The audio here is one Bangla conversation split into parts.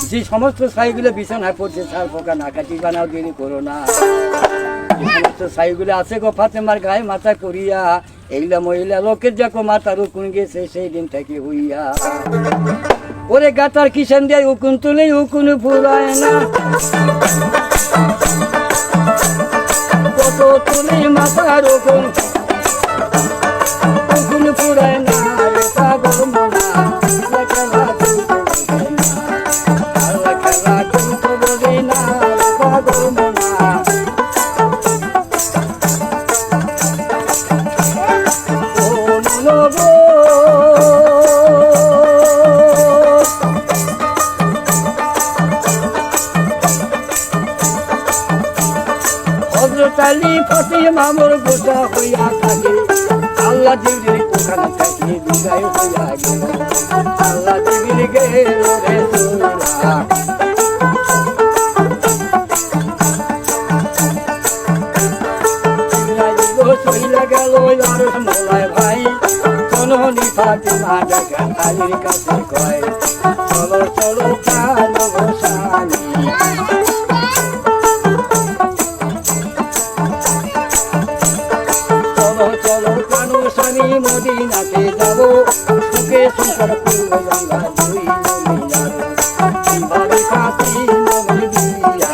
যে সমস্ত ছাইগুলো বিছানায় পড়ছে ছাল পোকা না কাটি বানাও দেরি করো না। যে সমস্ত ছাইগুলো আছে গো ফাতেমার গায়ে মাথা করিয়া, এইলা মহিলা লোকের যাকো মাথার উকুন গেছে সেই দিন থেকে হইয়া। ওরে গাতার কিষান দিয়ে উকুন তুলে উকুন ফুরায় না, কত তুলে মাথার উকুন উকুন ফুরায় না। হযরত আলী ফাতেমা মোর গোসা হইয়া থাকে, আল্লাহ জিবরিল ওখানে থেকে বিদায় হইয়া গেল, আল্লাহ জিবরিল গেল রে সুরা। চইলা গেল আর মোলায় ভাই, সোননি ফাতেমা ডাকা আলীর কাছে কয়, চলো চলো চলো গোসানি। মদিনাতে যাব, সুখে সংসার করব আমরা দুই জনে, কিভাবে কাটি নবী দিয়া।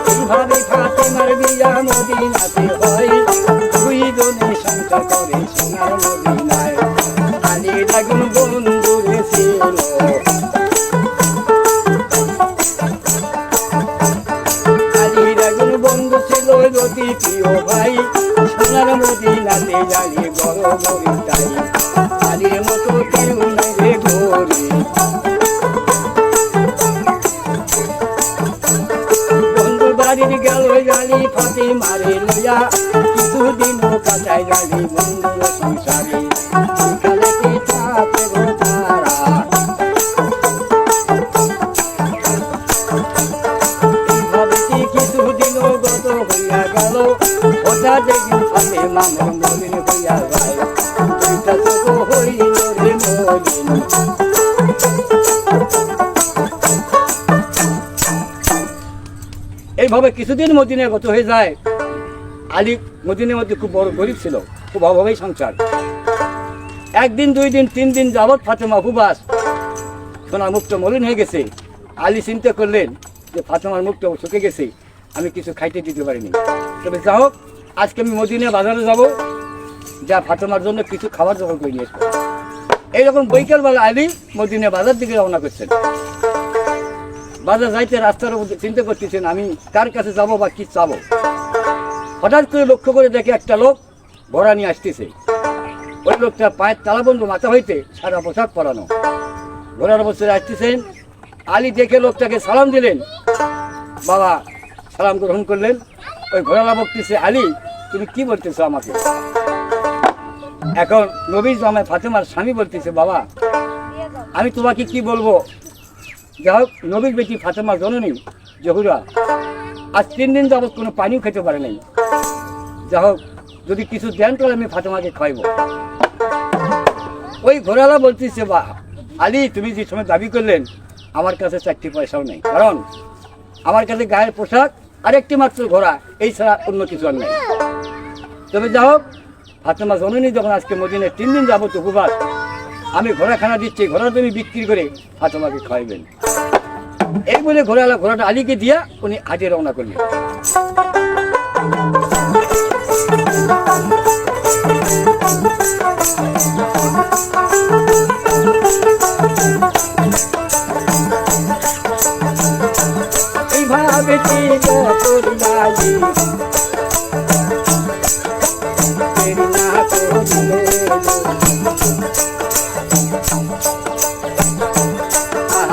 কিভাবে ফাতেমার বিয়া মদিনাতে হয়, দুই জনে সংসার করে সোনার মদিনায়। আলী লাগুন বন্ধু রে ছিল, অতি প্রিয় ভাই, সোনার মদিনাতে জানি বড় মরিটাই, আলীর মতো কেউ নাই রে গরি। বন্ধু বাড়ির গেল জানি ফাতেমারে লইয়া, কিছুদিন কাটায় জানি বন্ধুর সংসারে, সেখানে কি থাকে গো তারা। এইভাবে কি কিছুদিন গত হইয়া গেল, ওটা যেদিন ফাতেমা মোর মলিন হইয়া যায়, দুইটা চোখ হইল রে মলিন। এইভাবে কিছুদিন মদিনে গত হয়ে যায়। আলী মদিনের মধ্যে খুব বড় গরিব ছিল, খুব অভাবেই সংসার। একদিন দুই দিন তিন দিন যাবৎ ফাতেমা উপবাস, সোনার মুখটা মলিন হয়ে গেছে। আলী চিন্তা করলেন যে ফাতেমার মুখটা শুকে গেছে, আমি কিছু খাইতে দিতে পারিনি, তবে যা হোক আজকে আমি মদিনা বাজারে যাব, যা ফাতেমার জন্য কিছু খাবার জোগাড় করে নিয়ে আসবো। এইরকম বৈকালবেলা আলী মদিনা বাজার দিকে রওনা করছেন। বাজার যাইতে রাস্তার মধ্যে চিন্তা করতেছেন আমি কার কাছে যাব বা কি চাবো। হঠাৎ করে লক্ষ্য করে দেখে একটা লোক ঘোড়া নিয়ে আসতেছে। ওই লোকটা পায়ের তালাবন্ধ, মাথা হইতে সারা পোশাক পরানো, ঘোড়ার বছরে আসতেছেন। আলী দেখে লোকটাকে সালাম দিলেন, বাবা সালাম গ্রহণ করলেন। ওই ঘোড়ালা বলতেছে, আলী তুমি কি বলতেছো আমাকে? এখন নবী জামাই ফাতেমার স্বামী বলতেছে, বাবা আমি তোমাকে কি বলবো। যাই হোক নবীর বেটি ফাতেমা জননী জহুরা আজ 3 দিন যাবৎ কোনো পানিও খেতে পারে নাই। যাই হোক যদি কিছু দেন তাহলে আমি ফাতেমাকে খাইব। ওই ঘোড়ালা বলতেছে, বা আলী তুমি যে সময় দাবি করলেন আমার কাছে 4টি পয়সাও নেই, কারণ আমার কাছে গায়ের পোশাক আর একটি মাত্র ঘোড়া, এই ছাড়া অন্য কিছু আর নেই। তবে যা হোক ফাতেমা জননী যখন আজকে মদিনায় 3 দিন যাবত উপবাস, আমি ঘোড়াখানা দিচ্ছি, ঘোড়া তুমি বিক্রি করে ফাতেমাকে খাওয়াইবেন। এই বলে ঘোড়ালা ঘোড়াটা আলীকে দিয়া উনি হাটে রওনা করলেন। এইভাবে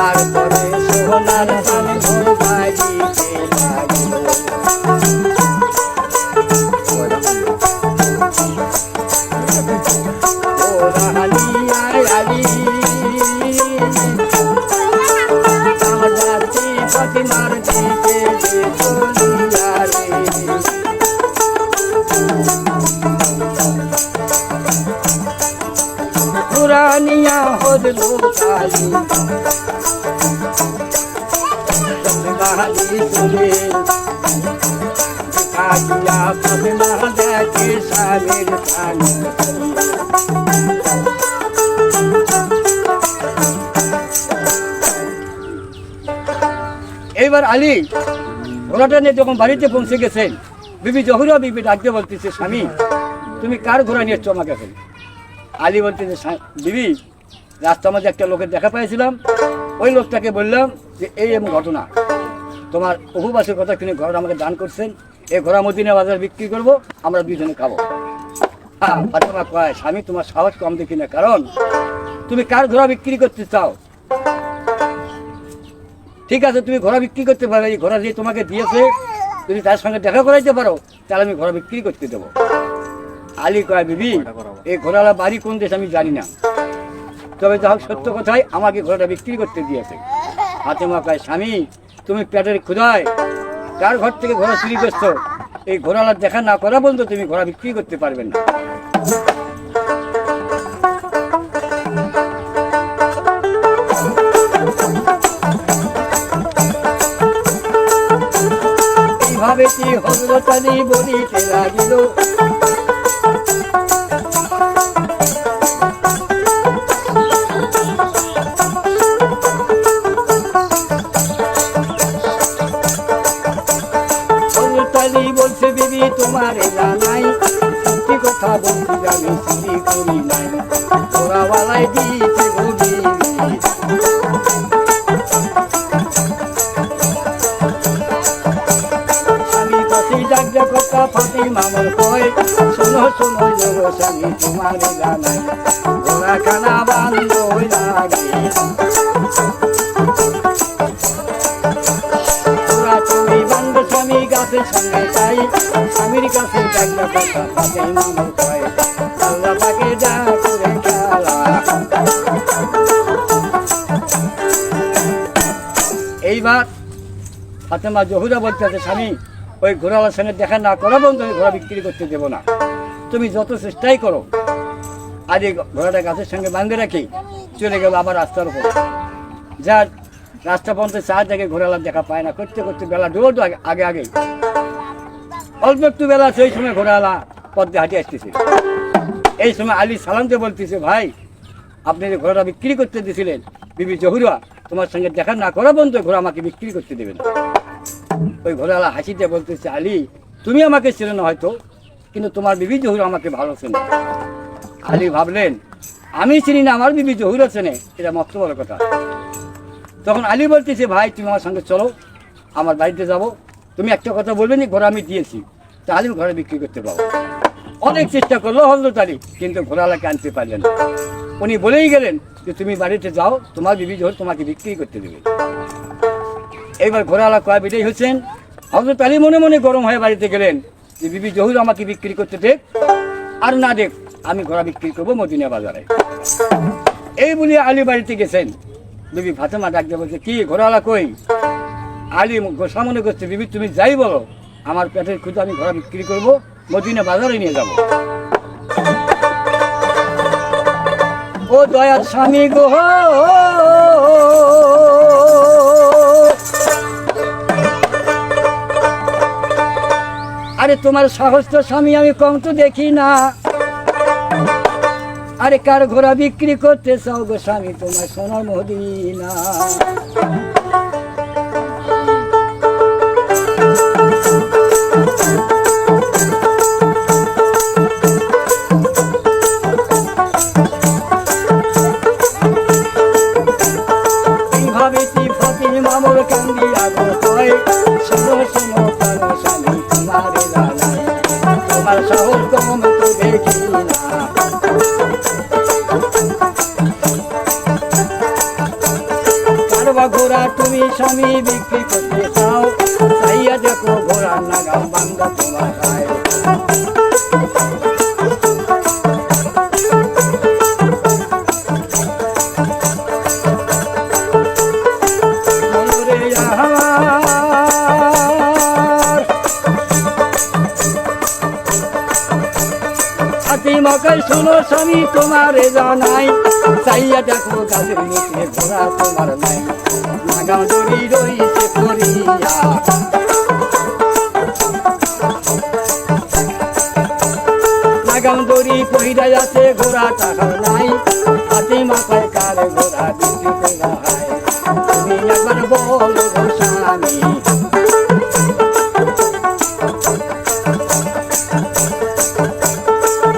আর পরে সোনার নিয়া হজলো কালি বাহালি চলে কাকিয়া ফাতেমা দেখে স্বামীর প্রাণী। এইবার আলী ঘোড়াটা নিয়ে যখন বাড়িতে পৌঁছে গেছেন, বিবি জহুরা বিবি ডাকতে বলতেছে, স্বামী তুমি কার ঘোড়া নিয়ে এসছো আমার কাছে? আলী বলতেছে, বিবি রাস্তার মধ্যে একটা লোকের দেখা পেয়েছিলাম, ওই লোকটাকে বললাম যে এই এমন ঘটনা, তোমার উপবাসের কথা তিনি ঘোড়া আমাকে দান করছেন, এই ঘোড়া মদিনা বাজার বিক্রি করবো, আমরা দুইজনে খাবো। হ্যাঁ, ফাতেমা কয়, স্বামী তোমার সাহস কম দেখি না, কারণ তুমি কার ঘোড়া বিক্রি করতে চাও? ঠিক আছে, তুমি ঘোড়া বিক্রি করতে পারো, এই ঘোড়া যে তোমাকে দিয়েছে যদি তার সঙ্গে দেখা করাইতে পারো তাহলে আমি ঘোড়া বিক্রি করতে দেবো। আলী কয়, বিবি এই ঘোড়ালা বাড়ি কোন দেশ আমি জানি না, তবে যা হোক সত্য কথাই আমাকে ঘোড়াটা বিক্রি করতে দিয়েছে। ফাতেমা কয়, স্বামী তুমি পেটের ক্ষুধায় কার ঘর থেকে ঘোড়া চুরি করছো, এই ঘোড়ালা দেখা না করা পর্যন্ত তুমি ঘোড়া বিক্রি করতে পারবে না। এইভাবে কি হযরত আলী বলিতে লাগিল, বলছে বিবি তোমার জানাই সত্যি কথা বলতে যাবে চুরি করি নাই, ঘোড়াওয়ালায় দিয়েছে বলি। স্বামী কাছে জাগজা কথা ফাতেমা আমার কয়, শোনো শোনো জোর স্বামী তোমার জানাই ঘোড়া খানা বান্ধ লাগে, তুমি বান্ধ স্বামী গাছের সঙ্গে চাই, স্বামীর কাছে জাগজা কথা ফাতেমা আমার কয়, আল্লাহ পাকে যা করে খেলা। এইবার ফাতেমা জহুরা বলতেছে, স্বামী ওই ঘোড়াওয়ালার সঙ্গে দেখা না করা পর্যন্ত আমি ঘোড়া বিক্রি করতে দেবো না, তুমি যত চেষ্টাই করো। আজ এই ঘোড়াটা গাছের সঙ্গে বাঁধে রাখি চলে গেল আবার রাস্তার উপর, যার রাস্তা পর্যন্ত চার জায়গায় ঘোড়াওয়ালার দেখা পায় না, করতে করতে বেলা দৌড় আগে আগে অল্প একটু বেলা, সেই সময় ঘোড়াওয়ালা পথে হাঁটে আসতেছে। এই সময় আলী সালামকে বলতেছে, ভাই আপনি যে ঘোড়াটা বিক্রি করতে দিয়েছিলেন, বিবি জহুরা তোমার সঙ্গে দেখা না করা পর্যন্ত ঘোড়া আমাকে বিক্রি করতে দেবেন। ওই ঘোড়াওয়ালা হাসিতে বলতেছে, আলী তুমি আমাকে চেনো না হয়তো, কিন্তু তোমার বিবি জহুরা আমাকে ভালো চেনে। আলী ভাবলেন আমি চিনি না, আমার বিবি জহুরা চেনে, এটা মস্ত বড় কথা। তখন আলী বলতেছে, ভাই তুমি আমার সঙ্গে চলো, আমার বাড়িতে যাব, তুমি একটা কথা বলবে নি ঘোড়া আমি দিয়েছি, তাহলে আমি ঘোড়া বিক্রি করতে পারবো। অনেক চেষ্টা করলো হযরত আলী, কিন্তু ঘোড়াওয়ালাকে আনতে পারলেন না। উনি বলেই গেলেন যে তুমি বাড়িতে যাও, তোমার বিবি জহুর তোমাকে বিক্রি করতে দেবে। এইবার ঘোড়াওয়ালা কয় বিদায় হচ্ছেন, হযরত আলী মনে মনে গরম হয়ে বাড়িতে গেলেন যে বিবি জহুর আমাকে বিক্রি করতে দেখ আর না দেখ, আমি ঘোড়া বিক্রি করবো মদিনা বাজারে। এই বলে আলী বাড়িতে গেছেন। বিবি ফাতেমা ডাক দিয়ে বলছে, কি ঘোড়াওয়ালা কই? আলী গোসা মনে করছে, বিবি তুমি যাই বলো, আমার পেটের ক্ষুধা, আমি ঘোড়া বিক্রি করবো, মদিনা বাজারে নিয়ে যাব। ও দয়ার স্বামী গো, আরে তোমার সাহস তো স্বামী আমি কম তো দেখি না, আরে কার ঘোড়া বিক্রি করতে চাও গো স্বামী তোমার সোনার মদিনা। এইভাবে ফাতেমা আমার কান্দিয়া গো কয়, শোনো শোনো কারো স্বামী তোমার জানাই, তোমার সাহস কম তো দেখি না। ঘোড়া তুমি স্বামী বিক্রি করতে চাও, চাইয়া দেখো ঘোড়ার নাগাল বান্ধা তোমার গায়ে। ফাতিমা কয় শোনো স্বামী তোমারে জানাই, চাইয়া দেখো গাছের নিচে ঘোড়া তোমার নাই, লাগাম দড়ি রইছে পড়িয়া। লাগাম দড়ি পইরা যাচ্ছে ঘোড়া টাকা নাই, ফাতিমা কয় কার ঘোড়া বিক্রি করা হয়, তুমি একবার বলো গো স্বামী।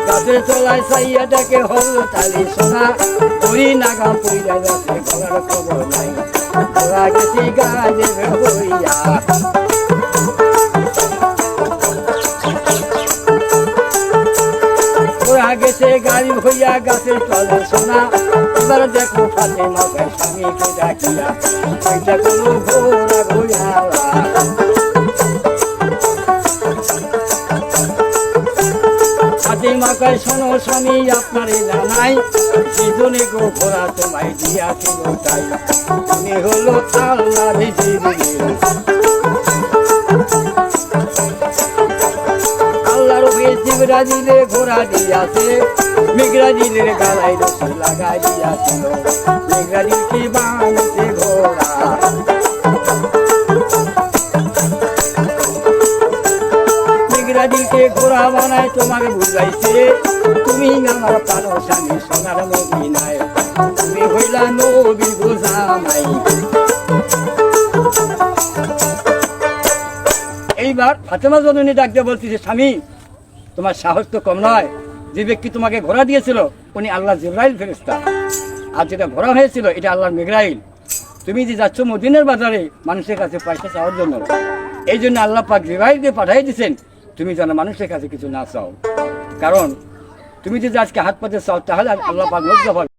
গাছের তলায় চাইয়া দেখে হল তালি সোনা, দড়ি নাগাম পইরা যাচ্ছে ঘোড়ার খবর নাই, ঘোড়া গেছি গাছে হইয়া। ঘোড়া গেছে গাড়ি হইয়া গাছের তলে সোনা, এবার দেখো ফাতিমা কয় স্বামীকে ডাকিয়া, ওইটা কোনো ঘোড়া ঘোড়াওয়া। ফাতিমা কয় শোনো স্বামী আপনারে জানাই, সেজনে গো ঘোড়া তোমায় দিয়াছিল তাই, তুমি হলো আল্লাহর জিবরিল। আল্লাহর ওই জিবরাইলে ঘোড়া দিয়াছে, মিগরাজিলের গালায় রশি লাগাই দিয়াছিল, মিগরাজিলকে বানিয়েছে ঘোড়া। মিগরাজিলকে ঘোড়া বানায় তোমাকে বুঝাইছে, তুমি আমার পানো স্বামী সোনার মদিনায়, তুমি হইলা নবী গো জামাই। এইবার ফাতেমা জননী ডাকতে বলতেছে, স্বামী তোমার সাহস তো কম নয়, যে ব্যক্তি তোমাকে ঘোড়া দিয়েছিল উনি আল্লাহ জিবরাইল ফেরেশতা, আর যেটা ঘোড়া হয়েছিল এটা আল্লাহর মিগরাইল। তুমি যে যাচ্ছ মদিনার বাজারে মানুষের কাছে পয়সা চাওয়ার জন্য, এই জন্য আল্লাহ পাক জিবরাইল দিয়ে পাঠিয়ে দিয়েছেন, তুমি যেন মানুষের কাছে কিছু না চাও, কারণ তুমি যদি আজকে হাত পাতে চাও তাহলে আল্লাহ পাক লজ্জা পাবে।